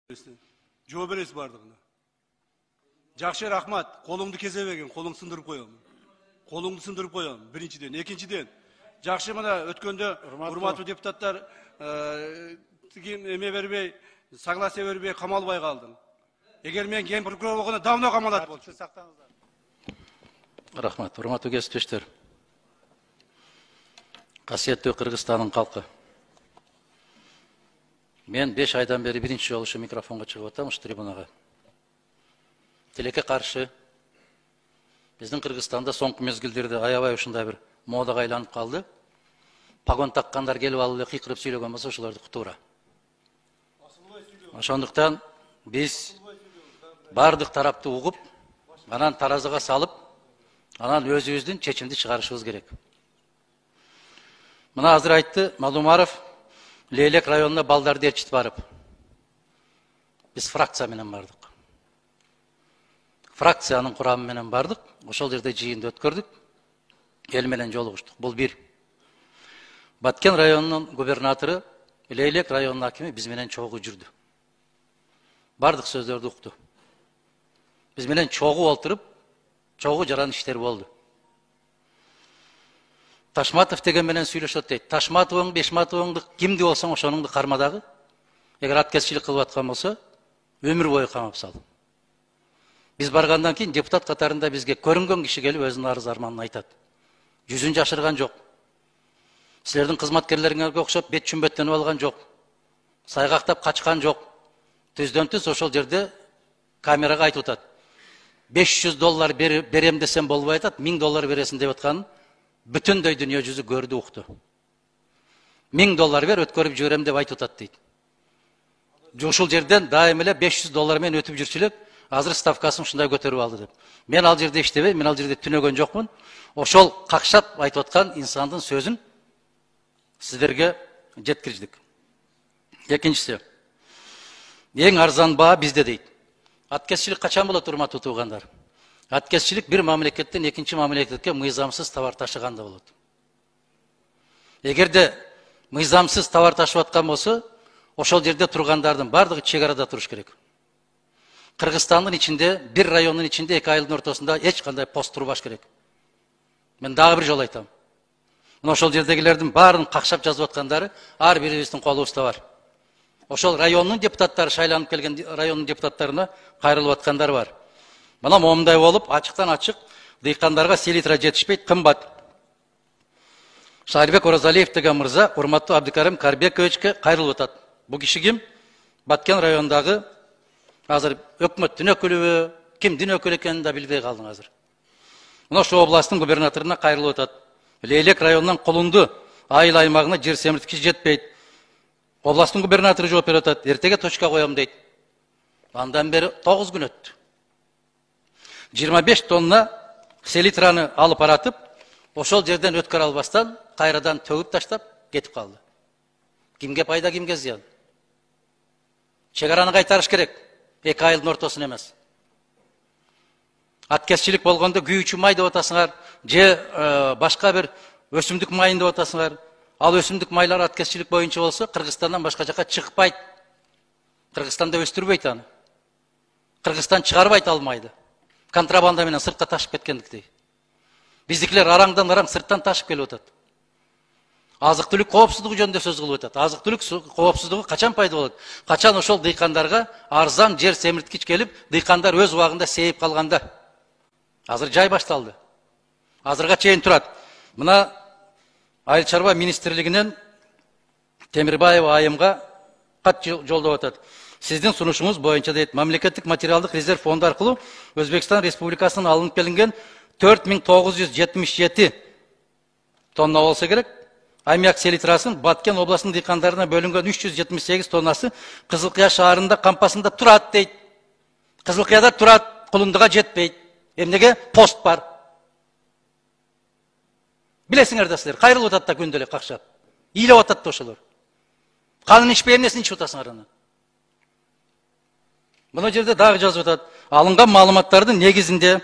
Жооп бересиз бардыгына. Жакшы, рахмат. Колуңду кезебеген, колуңду сындырып коем. Колуңду сындырып коем. Биринчиден, экинчиден. Жакшы, мына өткөндө урматтуу депутаттар эме бербей, согласие бербей камалбай калдым. Эгер мен ген прокурор болгондо давно камалат болчу. Рахмат. Урматтуу кесиптештер. Касиеттүү Кыргызстандын калкы. Мен 5 айдан бери биринчи жолу ушу микрофонго чыгып атам, ушу трибунага. Тилекке каршы биздин Кыргызстанда соңку мезгилдерде аябай ушундай бир модага айланып калды. Погон таккандар келип алып эле кыйкырып сүйлөгөн болсо ошолордуку туура. Ошондуктан биз бардык тарапты угуп, анан таразыга салып, анан өзүбүздүн чечимди чыгарышыбыз керек. Мына азыр айтты Малумаров, Лейлек районуна балдарды ээрчитип барып. Биз фракция менен бардык. Фракциянын курамы менен бардык. Ошол жерде жыйынды өткөрдүк. Эл менен жолугуштук. Бул бир. Баткен районунун губернатору, Лейлек районунун акими биз менен чогуу жүрдү. Бардык сөздөрдү укту. Биз менен чогуу олтуруп, чогуу жаран иштер болду. Ташматов деген менен сүйлөшөт дейт. Ташматовың, Бешматовыңды кимди болсоң ошонуңду карма дагы. Эгер аткезчилик кылып аткан болсо, өмүр бою камап сал. Биз баргандан кийин депутат катарында бизге көрүнгөн киши келип өзүнүн арыз арманын айтат. Жүзүн жашырган жок. Силердин кызматкерлериңерге окшоп бет чүмбөттөнүп алган жок. Сайгактап качкан жок. Түздөн түз ошол жерде камерага айтып атат. $500 берем десем болбой атат, $1000 бересиң деп атканын бүтүндөй дүйнө жүзү көрдү, укту. $1000 бер, өткөрүп жиберем деп айтып атат дейт. Ушул жерден дайым эле $500 менен өтүп жүрчү элек, азыр ставкасын ушундай көтөрүп алды деп. Мен ал жерде иштебей, мен ал жерде түнөгөн жокмун. Ошол какшап айтып аткан инсандын сөзүн сиздерге жеткирдик. Экинчиси, эң арзан баа бизде дейт. Аткезчилик качан болот, урматтуу туугандар? Аткезчилик бир мамлекеттен экинчи мамлекетке мыйзамсыз товар ташыганда болот. Эгерде мыйзамсыз товар ташып аткан болсо, ошол жерде тургандардын бардыгы чек арада туруш керек. Кыргызстандын ичинде, бир райондун ичинде 2 айылдын ортосунда эч кандай пост турбаш керек. Мен дагы бир жолу айтам. Мына ошол жердегилердин баарын какшап жазып аткандары ар бирибиздин колубузда бар. Ошол райондун депутаттары, шайланып келген райондун депутаттарына кайрылып аткандар бар. Мына момундай болуп, ачыктан ачык дыйкандарга селитра жетишпейт, кымбат. Шарибек Оразалиев деген мырза урматтуу Абдикарим Карбековичке кайрылып атат. Бул киши ким? Баткен районундагы азыр өкмөттүн өкүлүбү, кимдин өкүлү экенин да билбей калдым азыр. Мына ошол областтын губернаторуна кайрылып атат. Лейлек районунан Колунду айыл аймагына жер семирткич жетпейт. Областтын губернатору жооп берип атат. Эртеге точка коем дейт. Андан бери 9 күн өттү. 25 тонна селитраны алып аратып, ошол жерден өткөрө албастан кайрадан төгүп таштап кетип калды. Кимге пайда, кимге зыян? Чек араны кайтарыш керек. 2 айылдын ортосун эмес. Аткезчилик болгондо күйүүчү май деп атасыңар, же башка бир өсүмдүк майын деп атасыңар. Ал өсүмдүк майлар аткезчилик боюнча болсо, Кыргызстандан башка жака чыкпайт. Кыргызстанда өстүрбөйт аны. Кыргызстан чыгарбайт алмайды. Контрабанда менен сыртка ташып кеткендиктей. Биздикилер араңдан араң сырттан ташып келип атат. Азык-түлүк коопсуздугу жөнүндө сөз кылып атат. Азык-түлүк коопсуздугу качан пайда болот? Качан ошол дыйкандарга арзан жер семирткич келип, дыйкандар өз убагында сейип калганда. Азыр жай башталды. Азырга чейин турат. Мына Айыл чарба министрлигинен Темирбаева айымга кат жолдоп атат. Сиздин сунушуңуз боюнча дейт, мамлекеттик материалдык резерв фонду аркылуу Өзбекстан Республикасынан алынып келинген 4977 тонна болсо керек. Аммиак селитрасын Баткен областынын дыйкандарына бөлүнгөн 378 тоннасы Кызылкыя шаарында кампасында турат дейт. Кызылкыяда турат, Кулундуга жетпейт. Эмнеге? Пост бар. Билесиңер да силер, кайрылып атат да күндө эле какшап. Ыйлап атат да ошолор. Канын ичпей эмнесин ичип атасыңар аны? Мына жерде дагы жазып атат. Алынган маалыматтардын негизинде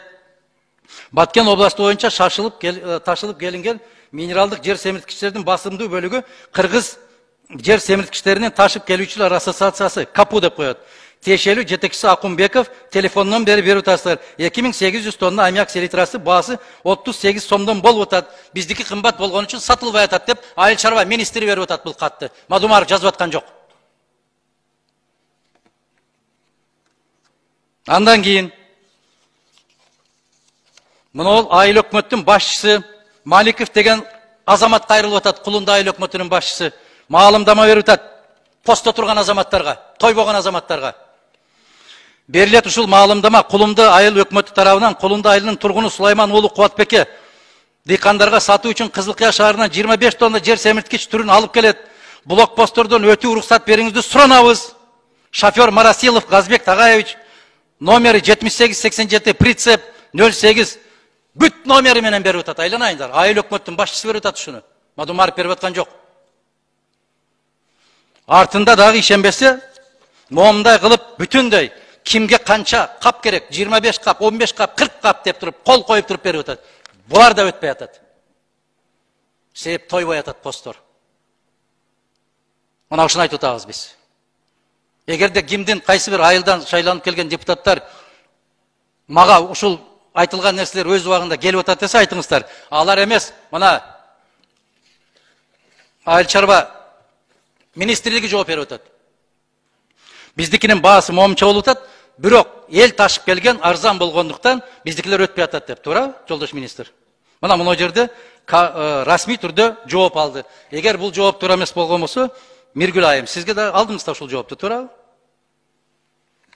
Баткен областы боюнча ташылып келинген минералдык жер семирткичтердин басымдуу бөлүгү Кыргыз жер семирткичтеринен ташып келүүчүлөр ассоциациясы КАПУ деп коет. тиешелүү жетекчиси Акунбеков телефондон берип атасыздар. 2800 тонна аммиак селитрасы баасы 38 сомдон болуп атат. Биздики кымбат болгон үчүн сатылбай атат деп Айыл чарба министри берип атат бул катты. Мадумаров жазып аткан жок. Андан кийин мына айыл өкмөттүн башчысы Маликов деген азамат кайрылып атат. Кулунда айыл өкмөтүнүн башчысы маалымдама берип атат. Постто турган азаматтарга, тойбогон азаматтарга. Берилет ушул маалымдама Кулунда айыл өкмөтү тарабынан Кулунда айылынын тургуну Сулайман уулу Кубатбекке дыйкандарга сатуу үчүн Кызылкыя шаарынан 25 тонна жер семирткич түрүн алып келет. Блокпосттордон өтүү уруксат бериңизди суранабыз. Шофер Марасилов Газбек Тагаевич номери 7887 прицеп 08 бүт номери менен берип атат. Айланайындар. Айыл өкмөттүн башчысы берип атат ушуну. Мадумаров берип аткан жок. Артында дагы ишенбесе, момундай кылып бүтүндөй кимге канча кап керек? 25 кап, 15 кап, 40 кап деп туруп, кол коюп туруп берип атат. Булар да өтпөй атат. Себеп тойбой атат посттор. Мына ушуну айтып атабыз биз. Эгерде кимдин кайсы бир айылдан шайланып келген депутаттар мага ушул айтылган нерселер өз убагында келип атат десе айтыңыздар. Алар эмес, мына Айыл чарба министрлиги жооп берип атат. Биздикинин баасы момунча болуп атат, бирок эл ташып келген арзан болгондуктан биздикилер өтпөй атат деп, туура, жолдош министр? Мына мына жерде расмий түрдө жооп алды. Эгер бул жооп туура эмес болгон болсо, Миргүл айым, сизге да алдыңыз да ушул жоопту, туура?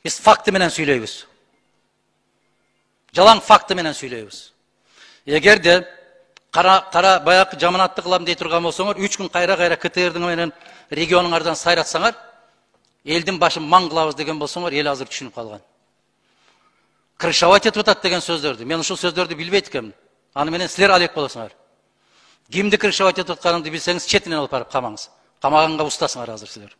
Биз факты менен сүйлөйбүз. Жалаң факты менен сүйлөйбүз. Эгерде кара баягы жаманатты кылам дей турган болсоңор, 3 күн кайра КТРдин менен регионуңардан сайратсаңар, элдин башын маң кылабыз деген болсоңор, эл азыр түшүнүп калган. Крышавать этип атат деген сөздөрдү. Мен ушул сөздөрдү билбейт экенмин. Аны менен силер алек болосуңар. Кимди крышавать этип атканыңды билсеңиз, четинен алып барып камаңыз. Камаганга устасыңар азыр силер.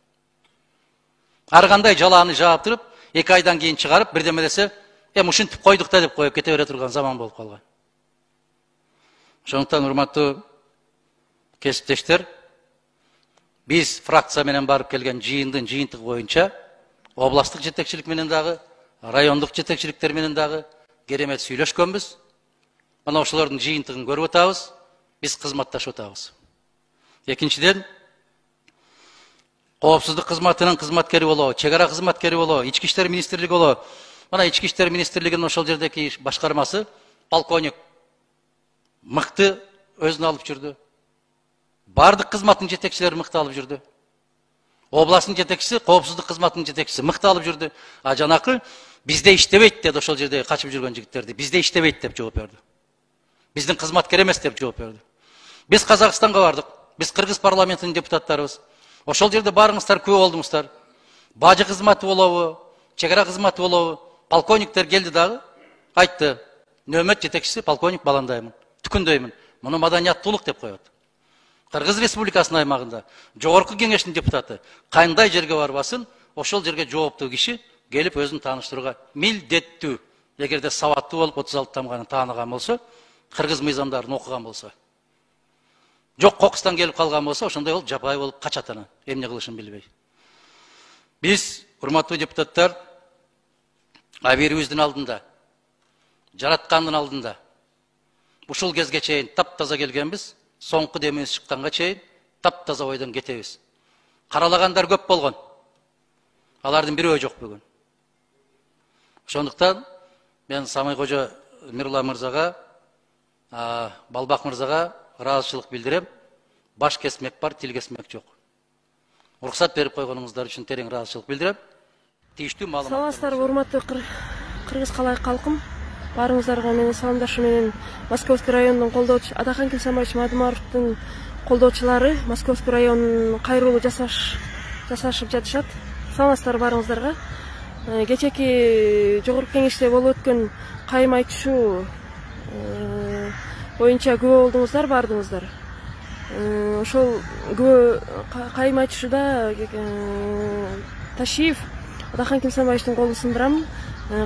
Ар кандай жалааны жаап туруп, 2 айдан кийин чыгарып, бирдеме десе, ушинтип койдук да деп коюп кете бере турган заман болуп калган. Ошондуктан урматтуу кесиптештер, биз фракция менен барып келген жыйындын жыйынтыгы боюнча областтык жетекчилик менен дагы, райондук жетекчиликтер менен дагы керемет сүйлөшкөнбүз. Мына ошолордун жыйынтыгын көрүп атабыз, биз кызматташып атабыз. Экинчиден, коопсуздук кызматынын кызматкери болобу, чек ара кызматкери болобу, ички иштер министрлиги болобу. Мына ички иштер министрлигинин ошол жердеги башкармасы полковник мыкты өзүн алып жүрдү. Бардык кызматтын жетекчилери мыкты алып жүрдү. Областын жетекчиси, коопсуздук кызматынын жетекчиси мыкты алып жүрдү. А жанакы бизде иштебейт деди ошол жерде качып жүргөн жигиттерди. Бизде иштебейт деп жооп берди. Биздин кызматкер эмес деп жооп берди. Биз Казакстанга бардык. Биз Кыргыз парламентинин депутаттарыбыз. Ошол жерде барыңыздар, күбө болдуңуздар. Бажы кызматы болобу, чек ара кызматы болобу, полковниктер келди дагы, айтты. Нөмөт жетекчиси полковник Баландаймын. Түкүндөймүн. Муну маданияттуулук деп коет. Кыргыз Республикасынын аймагында жогорку кеңештин депутаты кандай жерге барбасын, ошол жерге жооптуу киши келип өзүн тааныштырууга милдеттүү. Эгерде сабаттуу болуп 36 тамганы тааныган болсо, кыргыз мыйзамдарын окуган болсо. Жок кокустан келип калган болсо, ошондой болуп жапай болуп качат аны, эмне кылышын билбей. Биз, урматтуу депутаттар, абийирибиздин алдында, жараткандын алдында ушул кезге чейин таптаза келгенбиз, соңку демибиз чыкканга чейин таптаза ойдон кетебиз. Каралагандар көп болгон. Алардын бирөө жок бүгүн. Ошондуктан мен Самый кожо Мирлан мырзага, Балбак мырзага ыраазычылык билдирем. Баш кесмек бар, тил кесмек жок. Уруксат берип койгонуңуздар үчүн терең ыраазычылык билдирем. Тийиштүү маалымат. Саламатсыздарбы, урматтуу кыргыз калай калкым. Барыңыздарга менин саламдашы менен Московский районунун колдоочу Атахан Килсамбаевич Мадумаровдун колдоочулары Московский районунун кайрылуу жасашып жатышат. Саламатсыздарбы барыңыздарга. Кечээки жогорку кеңеште болуп өткөн кайым айтышуу боюнча күбө болдуңуздар, бардыңыздар. Ошол күбө кайым айтышууда Ташиев Атахан Килсамбаевичтин колун сындырам,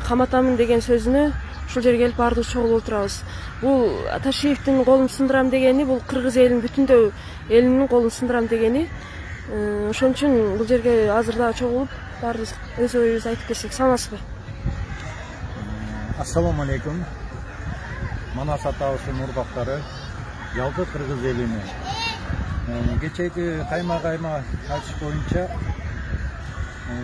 каматамын деген сөзүнө ушул жерге келип баардыгыбыз чогулуп отурабыз. Бул Ташиевдин колун сындырам дегени, бул кыргыз элинин бүтүндөй элинин колун сындырам дегени. Ошон үчүн бул жерге азыр да чогулуп баарыбыз өз оюбузду айтып кетсек, саламатсызбы? Assalamu alaikum. Manas atабыздын урдактары, жалпы кыргыз элине. Кечеги кайма айтыш боюнча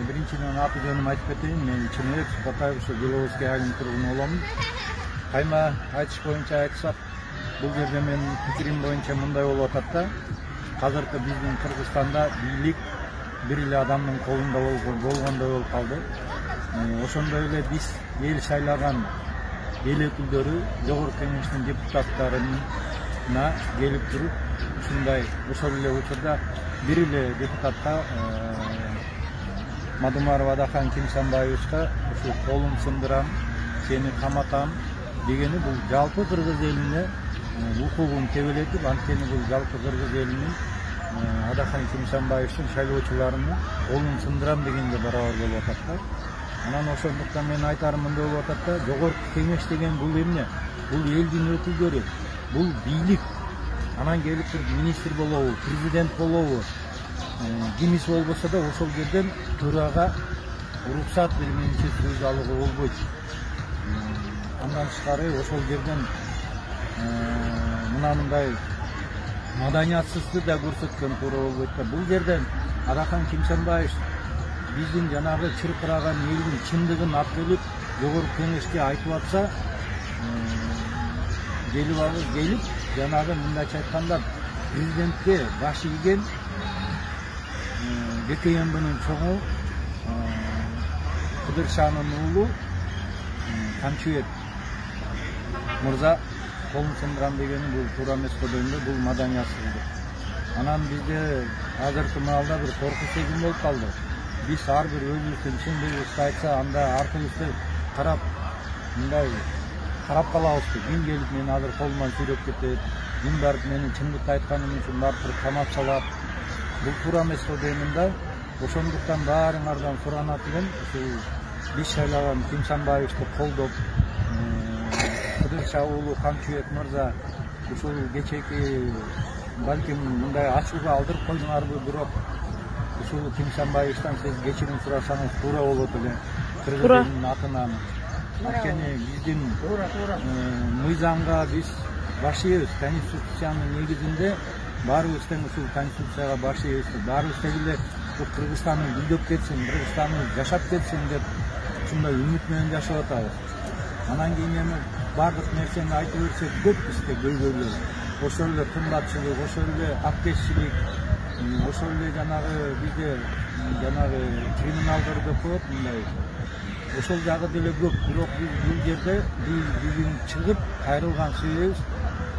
биринчиден аты жөнүм айтып кетейин. Мен Чыныбек Сыпатаев, Беловодский айылынын тургуну болом. Кайма айтыш боюнча айтсак, бул жерде мен пикирим боюнча мындай болуп атат да. Азыркы биздин Кыргызстанда бийлик бир эле адамдын колунда болгондой болуп калды. Ошондой эле биз эл шайлаган эл өкүлдөрү жогорку кеңештин депутаттарына келип туруп, ушундай ошол эле учурда бир эле депутатка Мадумаров Адахан Кимсанбаевичка ушу колун сындырам, сени каматам дегени бул жалпы кыргыз элине укугун тебелетип, анткени бул жалпы кыргыз элинин Адахан Кимсанбаевичтин шайлоочуларынын колун сындырам дегенге барабар болуп атат да. Анан ошондуктан мен айтарым мындай болуп атат да, жогорку кеңеш деген бул эмне? Бул элдин өкүлдөрү, бул бийлик. Анан келип туруп министр болобу, президент болобу, кимиси болбосо да ошол жерден төрага уруксат бермейинче сөз алууга болбойт. Андан тышкары ошол жерден мындай маданиятсыздыкты да көрсөткөн туура болбойт да. Бул жерден Адахан Кимсанбаевич биздин жанагы чыркыраган элдин чындыгын алып келип, жогорку кеңешке айтып атса, келип жанагы мындайча айтканда президентке баш ийген ГКМБнын чоңу Кыдыршанын уулу Камчыбек мырза колун сындырам дегени бул туура эмес го дейм да, бул маданиятсыздык. Анан бизде азыркы маалда бир коркуч сезим болуп калды. Биз ар бир өзүбүздүн чындыгыбызды айтса, анда артыбызды карап, мындай карап калабызбы. Ким келип мени азыр колуман сүйрөп кетет, ким барып менин чындыкты айтканым үчүн барып камап салат. Бул туура эмес го деймин да. Ошондуктан баарыңардан суранат элем, ушул биз шайлаган Кимсанбаевичти колдоп, Кыдырша уулу Камчыбек мырза ушул кечеки балким мындай ачууга алдырып койдуңарбы, бирок ушул Кимсанбаевичтен сиз кечирим сурасаңыз туура болот эле. Кыргыздын атынан. Анткени биздин мыйзамга биз баш ийебиз. Конституциянын негизинде баарыбыз тең ушул конституцияга баш ийебиз. Баарыбыз тең эле Кыргызстандын гүлдөп кетсин, Кыргызстандын жашап кетсин деп ушундай үмүт менен жашап атабыз. Анан кийин эми бардык нерсени айтып берсек көп бизде көйгөйлөр. Ошол эле кымбатчылык, ошол эле аккешчилик, ошол эле жанагы бизде жанагы криминалдар көп болот мындай. Ошол жагы деле көп. Бирок биз бул жерде бүгүн чыгып кайрылган себебибиз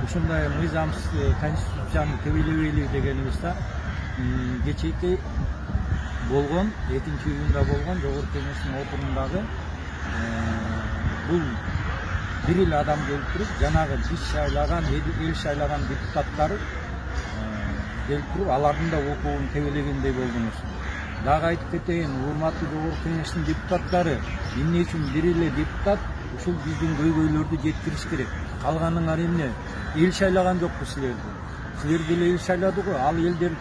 ушундай мыйзамсыз конституцияны тебелебейли дегенибиз да. Кечеки болгон, 2-июнда болгон жогорку кеңештин отурумундагы бул бир эле адам келип туруп, жанагы биз шайлаган, эл шайлаган депутаттар келип туруп, алардын да укугун тебелегендей болдуңуз. Дагы айтып кетейин, урматтуу жогорку кеңештин депутаттары, эмне үчүн бир эле депутат ушул биздин көйгөйлөрдү жеткириш керек. Калганыңар эмне? Эл шайлаган жокпу силерди. Силер деле эл шайлады го, ал элдер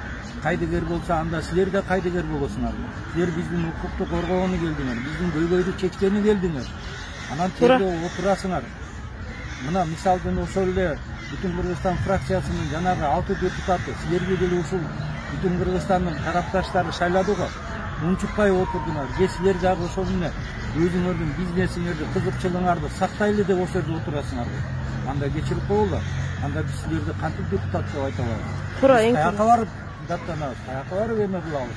кайдыгер болсо, анда силер да кайдыгер болосуңар. Силер биздин укукту коргогону келдиңер, биздин көйгөйдү чечкени келдиңер. Анан терде отурасыңар. Мына мисалдын ошол эле Бүтүн Кыргызстан фракциясынын жанагы 6 депутаты силерге деле ушул Бүтүн Кыргызстандын тарапташтары шайлады го. Унчукпай отурдуңар. Же силер жагы ошол эмне өзүңөрдүн бизнесиңерди, кызыкчылыгыңарды сактайлы деп ошол жерде отурасыңар го. Анда кечирип коелу. Анда биз силерди кантип депутат деп айта алабыз? Туура, каяка барып даттанабыз, каяка барып эме кылабыз.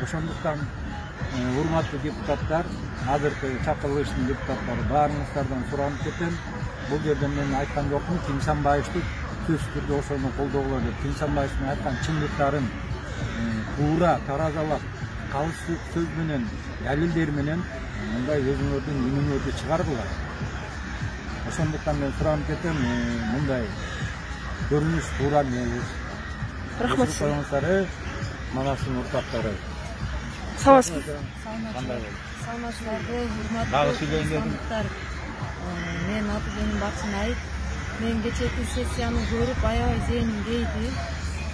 Ошондуктан урматтуу депутаттар, азыркы чакырылыштын депутаттары, баарыңыздардан суранып кетем. Бул жерде мен айткан жокмун, Кимсанбаевичти сөзсүз түрдө ошону колдогула деп. Кимсанбаевичтин айткан чындыктарын туура таразалап, калыс сөз менен, далилдер менен мындай өзүңөрдүн үнүңөрдү чыгаргыла. Ошондуктан мен суранып кетем, мындай көрүнүш туура эмес. Рахмат. Манастын уртактары. Саламатсызбы? Саламатсыздарбы, урматтуу кыргызстандыктар. Мен аты жөнүм Баксынай. Мен кечеки сессияны көрүп аябай зээним кейди.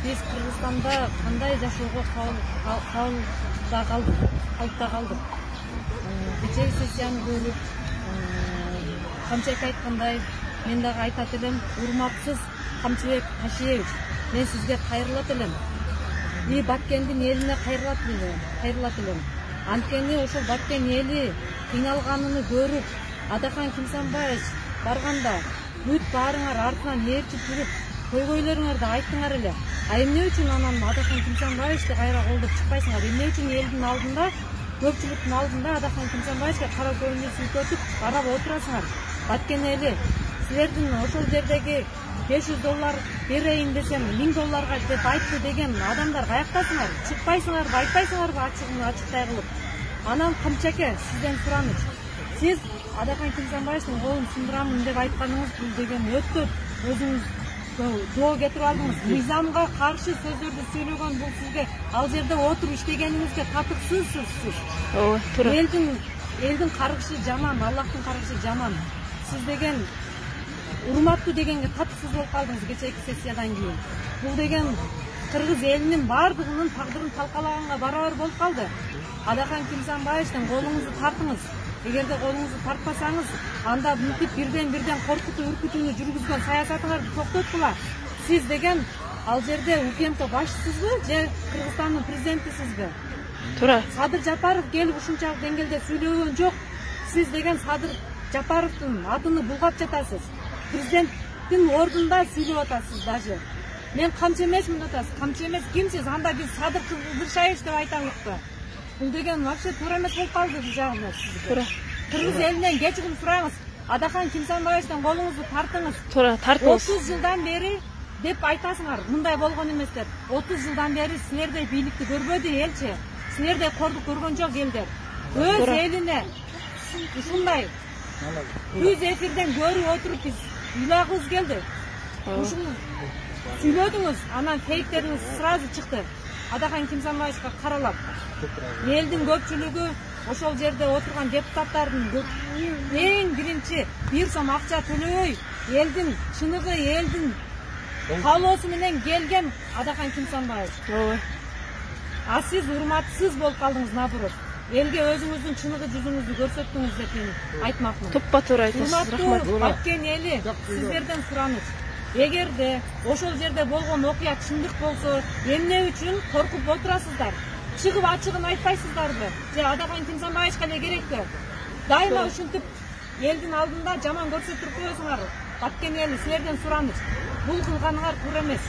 Биз Кыргызстанда кандай жашоого да калдык. Кечеги сессияны көрүп, Камчыбек айткандай, мен дагы айтат элем, урматсыз Камчыбек Ташиевич, мен сизге кайрылат элем. И Баткендин элине кайрылат элем. Анткени ошол Баткен эли кыйналганын көрүп, Адахан Кимсанбаевич барганда бүт баарыңар артынан ээрчип жүрүп, көйгөйлөрүңөрдү айттыңар эле. Эмне үчүн анан Адахан Кимсанбаевичти кайра колдоп чыкпайсыңар? Эмне үчүн элдин алдында, көпчүлүктүн алдында Адахан Кимсанбаевичке кара көңүл сүйкөтүп карап отурасыңар? Баткен эли, силердин ошол жердеги $500 берейин десем, $1000 деп айтты деген адамдар каяктасыңар? Чыкпайсыңарбы, айтпайсыңарбы ачыктай кылып? Анан Камчаке, сизден сураныч. Сиз Адахан Кимсанбаевичтин колун сындырамын деп айтканыңыз бул деген өтө өзүңүз жоо кетирип алдыңыз. Мыйзамга каршы сөздөрдү сүйлөгөн бул сизге ал жерде отуруп иштегениңизге татыксызсыз. Ооба, туура. Элдин каргышы жаман, Аллахтын каргышы жаман. Сиз деген урматтуу дегенге татыксыз болуп калдыңыз кечээки сессиядан кийин. Бул деген кыргыз элинин бардыгынын тагдырын талкалаганга барабар болуп калды. Адахан Кимсанбаевичтен колуңузду тартыңыз. Эгерде колуңузду тартпасаңыз, анда мынтип бирден коркутуу, үркүтүүнү жүргүзгөн саясатыңарды токтоткула. Сиз деген ал жерде УКМК башчысызбы же Кыргызстандын президентисизби? Туура. Садыр Жапаров келип ушунчалык деңгээлде сүйлөгөн жок. Сиз деген Садыр Жапаровдун атыны булгап жатасыз. Президенттин ордунда сүйлөп атасыз даже. Мен камчы эмесмин деп атасыз. Камчы эмес кимсиз? Анда биз Садыр Кыргызбаевич деп айталыкпы? Бул деген вообще туура эмес болуп калды бул жагында сизге. Туура. Кыргыз элинен кечирим сураңыз. Адахан Кимсанбаевичтен колуңузду тартыңыз. Туура, тартыңыз. 30 жылдан бери деп айтасыңар. Мындай болгон эмес деп. 30 жылдан бери силердей бийликти көрбөдү элчи. Силердей кордук көргөн жок элдер. Өз элине ушундай жүз эфирден көрүп отуруп биз ыйлагыбыз келди. Ушуну сүйлөдүңүз, анан фейктериңиз сразу чыкты. Адахан Кимсанбаевичке каралап. Элдин көпчүлүгү ошол жерде отурган депутаттардын эң биринчи 1 сом акча төлөбөй, элдин чыныгы, элдин каалоосу менен келген Адахан Кимсанбаевич. Ооба. А сиз урматсыз болуп калдыңыз, наоборот. Элге өзүңүздүн чыныгы жүзүңүздү көрсөттүңүз деп мен айтмакмын. Туппа-туура айтасыз. Рахмат. Баткен эли, сиздерден сураныч. Эгерде ошол жерде болгон окуя чындык болсо, эмне үчүн коркуп отурасыздар? Чыгып ачыгын айтпайсыздарбы? Же Адахан Кимсанбаевичке эле керекпи? Дайыма ушинтип элдин алдында жаман көрсөтүп коесуңар. Баткен эли, силерден сураныч. Бул кылганыңар туура эмес.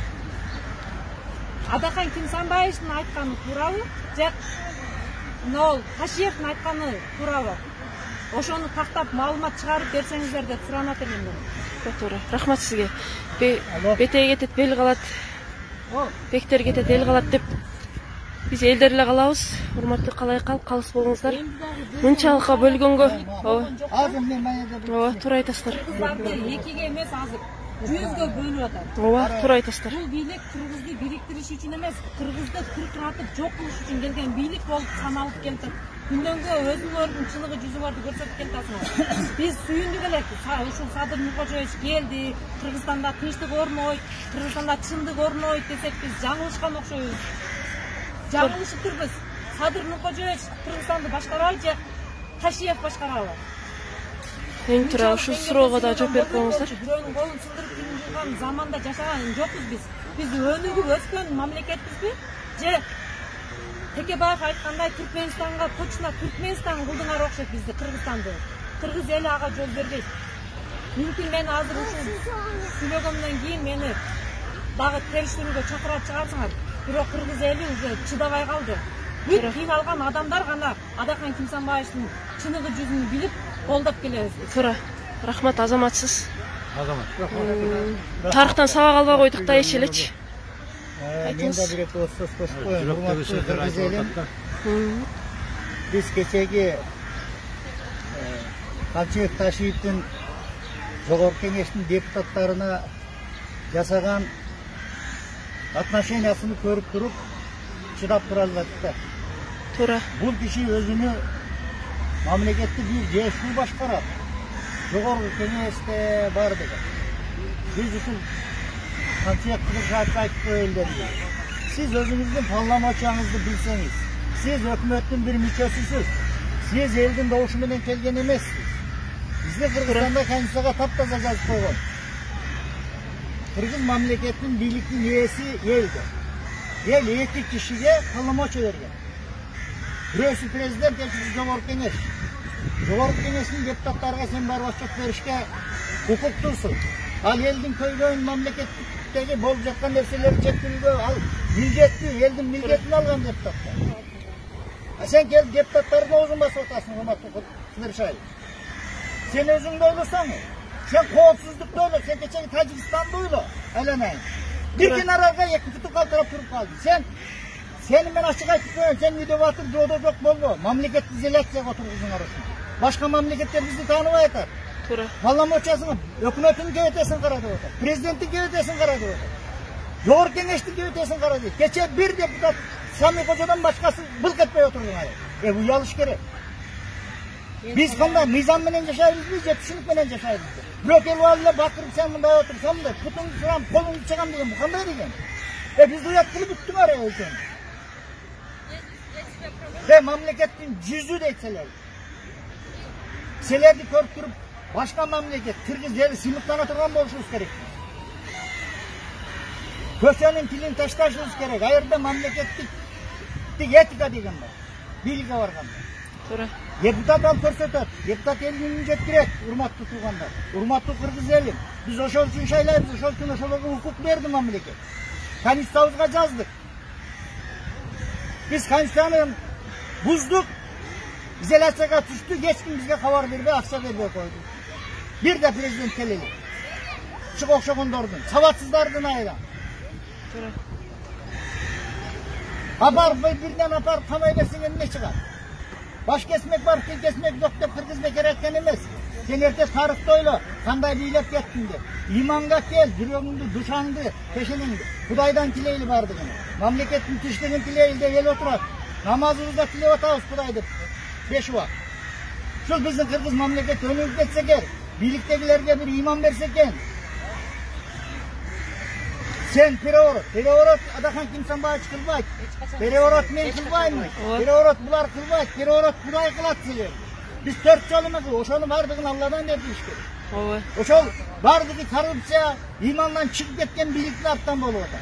Адахан Кимсанбаевичтин айтканы туурабы? Же Нол Ташиевдин айтканы туурабы? Ошону тактап маалымат чыгарып берсеңиздер деп суранат элем мен. Туура. Рахмат сизге. Бетеге кетет, бел калат. Бектер кетет, эл калат деп биз элдер эле калабыз. Урматтуу калай калп, калыс болуңуздар. Мынчалыкка бөлгөнгө. Ооба, туура айтасыздар. Кыргызды экиге эмес азыр 100гө бөлүп атат. Ооба, туура айтасыздар. Бул бийлик Кыргызды бириктириш үчүн эмес, Кыргызды кыркыратып жок кылыш үчүн келген бийлик болуп саналып келди. Күндөнгө өзүңөрдүн чыныгы жүзү барды көрсөтүп келатасыңар. Биз сүйүндүк элек. Ушул Садыр Нуркожоевич келди, Кыргызстанда тынчтык орнойт, Кыргызстанда чындык орнойт десек биз жаңылышкан окшойбуз. Жаңылышыптырбыз. Садыр Нуркожоевич Кыргызстанды башкарабы же Ташиев башкарабы? Эң туура ушул суроого да жооп берип коюңуздар. Бирөөнүн колун сындырып турган заманда жашаган жокпуз биз. Биз өнүгүп өскөн мамлекетпизби? Же Текебаев айткандай Түркменистанга точно Түркменстан кылдыңар окшойт бизди, Кыргызстанды. Кыргыз эли ага жол бербейт. Мүмкүн мен азыр ушул сүйлөгөмдөн кийин мени дагы териштирүүгө чакырып чыгарсыңар. Бирок Кыргыз эли уже чыдабай калды. Бүт кыйналган адамдар гана Адахан Кимсанбаевичтин чыныгы жүзүн билип колдоп келебиз. Туура. Рахмат, азаматсыз. Азамат. Тарыхтан сабак албай койдук да эч элечи. Мен да бир эки сөз кошуп коеюн. Урматтуу кыргыз элим. Биз кечеги Камчыбек Ташиевдин Жогорку Кеңештин депутаттарына жасаган отношениясын көрүп туруп чыдап тура албайт да. Туура. Бул киши өзүнү мамлекетти бир жешүү башкарат. Жогорку Кеңеште бар деген. Биз ушул Камчыбек Кыдыршаевке айтып коелдер. Сиз өзүңүздүн палламачаңызды билсеңиз, Siz hükümetin bir müçesisiz. Siz eldin doğuşu menen kelgen emessiz. Bizde Kırgızstanda kendisine taptaza жазып koygan. Kırgız mamleketinin birlikli üyesi eldi. El 2 kişiye полномочия bergen. Birisi prezident, ikisi Jogorku Kengeş. Jogorku Kengeş'in deputatlarga sen barıp açık berişke hukuklusun. Al eldin köylüğün mamleketteki bolup жаткан nerseleri çektirүүгө al milgetli, eldin milgetini algan deputatlar. Sen gel deputatların oğuzun basıp otasın, Hurmatlı Kılıçdaroğlu. Sen özün de oylasan mı? Sen kovsuzlukta oyla, sen geçen Tacikistan'da oyla. Elemeyin. Bir gün arada yakın tutuk altına turup kaldı. Senin ben açık açık koyuyorum, sen video batır, doğdu yok bolu. Mamleket dizeletsek oturursun arasında. Başka memleketler bizi tanıma yeter. Parlamentosunu, hükümetin gevetesin karadı otur. Prezidentin gevetesin karadı otur. Jogorku Kengeş'tin gevetesin karadı. Geçen bir deputat Sami Koca'dan başkası bılk etmeye oturdu. Bu yanlış gerek. Biz kanda nizam menen yaşayırız biz, yetişilik menen yaşayırız. Blökel valile bakırıp sen bunda otursam da kutunu sıram, kolunu çıkam degen bu kanda degen. Biz uyat kılıp bittim araya ölçen. Ve memleketin cüzü de etseler. Selerdi körtürüp başka memleket, Kırgız eli simıktan oturgan boluşumuz gerek. Köşenin tilini taştaşımız gerek. Ayırda memleketlik etika degen var. Bilgi var kanda. Deputat al көрсөтөт. Deputat elini жеткирет, урматтуу туугандар. Урматтуу кыргыз эли. Биз ошол үчүн шайлайбыз, ошол үчүн ошолорго укук берди мамлекет. Конституциябызга жаздык. Биз конституцияны буздук. Изоляцияга түштүк, эч ким бизге кабар бербей, акча бербей койду. Бир да президент келели. Чык окшогондордун, сабатсыздардын айла. Birden apar kamay bersin emine çıkar. Baş kesmek var, kil kesmek yok dep Kırgız bekar etken emez. Sen erte tarıkta oyla, kanday biylep kettin de. İmanga kel, yüreğinde, duşandı, peşeninde. Kudaydan kileyli vardı gene. Mamleketin tüşlerin kileyli de el oturak. Namazımızda kiley otağız kudaydı. 5 vakit. Şu bizim Kırgız mamleket önümüz etsek er. Birliktekilerge bir iman versek en. Sen pereorot adakan kimsen bağış kılbayt. Pereorot men kılbaymış. Pereorot bular kılbayt. Pereorot kuday kılat siler. Biz 4 yolunu kıl. Oşonu bardığın Allah'dan derdiş gerek. Oşol bardığı korrupsiya imandan çıkıp ketken birlikli arttan bolu oda.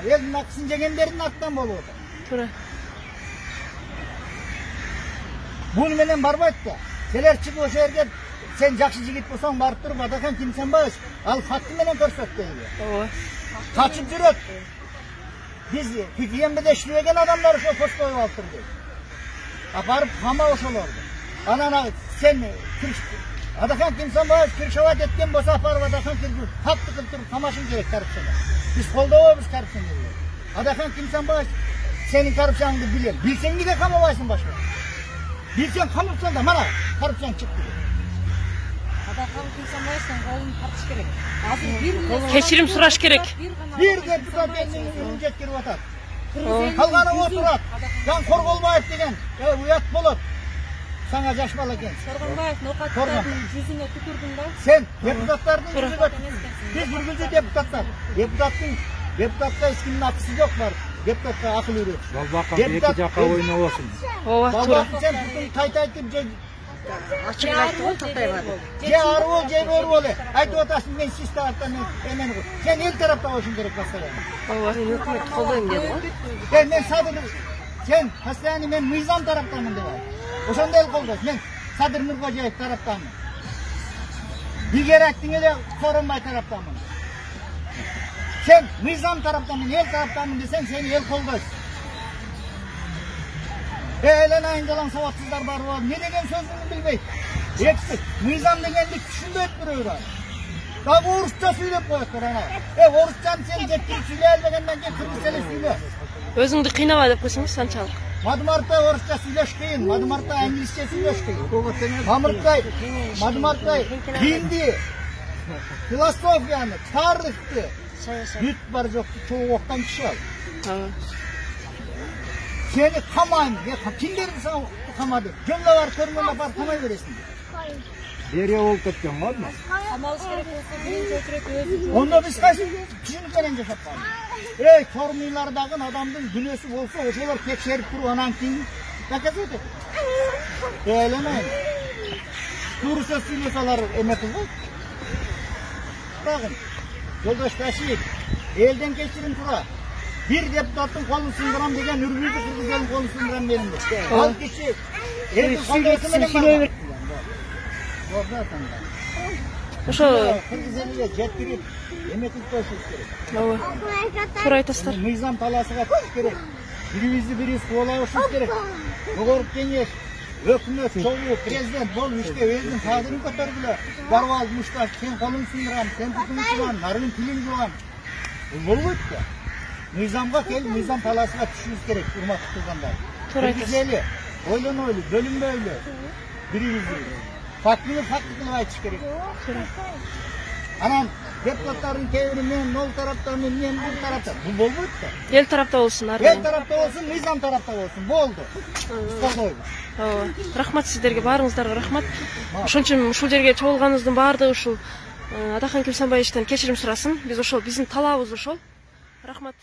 Elin akısın jegenlerin arttan bolu oda. Bunu menen barbayt da. Seler çıkıp oşo yerge sen jakşı jigit bolsоң barıp turup adakan kimsen bağış. Al fakti menen көрсөt deydi. Kaçıp jüröt. Biz hüküyemde işleyegen adamlar şu post koyup alttırdı. Aparıp kama oşolordu. Anana sen adakan kimsen bağış kırşavat etken bolsa aparıp adakan kirgin tatlı kıltırıp kamaşın gerek karıpsana. Biz koldoğumuz karıpsın diyor. Adakan kimsen bağış senin karıpsanını bilen. Bilsen gide kama baysın başka. Bilsen kamıpsan da mana karıpsan çıktı. Adakan kimsen bağışsan kolunu tartış gerek. Kechirim surash kerak. Bir deputat elini ürünecek girip atar. Kalganı oturat. Can Korgolbayev degen. Uyat bolot. Sana yaşmalı eken. Korgonbayev nokatların yüzüne tükürdün da. Sen deputatların yüzüne tükürdün. Biz yürgücü deputatlar. Deputatta eskinin akısı yok var. Deputatta akıl ürüyor. Balbakam iki jaka oyunu olsun. Balbakam sen tutun taytaytip Açık aytып Татай бар. Je arı je bör bole. Aytып otasın men siz taraftan emen koy. Sen el tarafta olsun gerek mesela. Hükümet kollayım dedi. Ben Sadır sen hastane men Mizam taraftanım dedi. Oşonda el koldaş men Sadır Nurkocayev taraftanım. Bilger Akting'e Soronbay taraftanım. Sen Mizam taraftanım, el taraftanım desen seni el koldaş. Eğlen ayıncalan savatsızlar var var. Ne degen sözünü bilmeyip. Eksik. Mizam degenlik düşündü etmiyor. Daha Orusça söylep koyuyor ana. Orusçan seni getirip söyleyelmegenden ki Kırgız tili söyle. Özüңдү кыйнабай деп койсоңуз санчалык. Madımartay Orusça söyleş kıyın. Madımartay İngilizce söyleş kıyın. Madımartay Hindi. Filosofyanı, tarihti. Büyük var yoktu. Çoğu oktan kişi al. Seni kamayın. Kim verir sana kamadı? Cümle var, körmüne var, kamay veresin. Derya болуп кеткен го. Камалыш керек болсо биринчи өтүрөт өзү. Onda biz kaç düşünüpken yaşap var. Sorunlardaki adamın günesi olsa oşalar tekşerip durup anan kim nakaz edip. Eylemeyin. Doğru söz söylüyorsalar emekli var. Bakın. Yoldaş Taşıyık. Elden geçirin tura. Bir deputatın kolunu sındıran degen Ürbüzü Kırgızların kolunu sındıran benim de. Al kişi. Elin kalıyorsun benim var. Orada atanda. Ошо Kırgız eliyle jettirip emeklilik koşuş gerek. ооба туура айтасыздар. Mizam talasıga tutuş gerek. Birimiz kovalaşış gerek. Jogorku Kengeş, hökümet, çoğu, prezident bol işte özünün tadını kotardılar. Barval, Muştaş, sen kolun sındıran, sen tutun sulan, narın pilin julan. Bu boluydu da. Nizamga gelip nizam talasıga düşüşümüz gerek, urmak tutulganda. Tуура Kırgız айтасыз. eli, oylan oylu, bölünme oylu. Birimizi. Farklı kılıp aytış gerek. Anam deputatların kevri men nol taraftan men bu tarafta. Bu bolmaydı da. Эл тарапта болсун ар El дайым. tarafta olsun, nizam tarafta olsun. Boldu. Спокойно. Ооба. Рахмат сиздерге, баарыңыздарга рахмат. Ошон үчүн ушул жерге чогулганыңыздын баардыгы ушул Атахан Килсанбаевичтен кечирим сурасын. Биз ошол биздин талабыбыз ошол. Рахмат.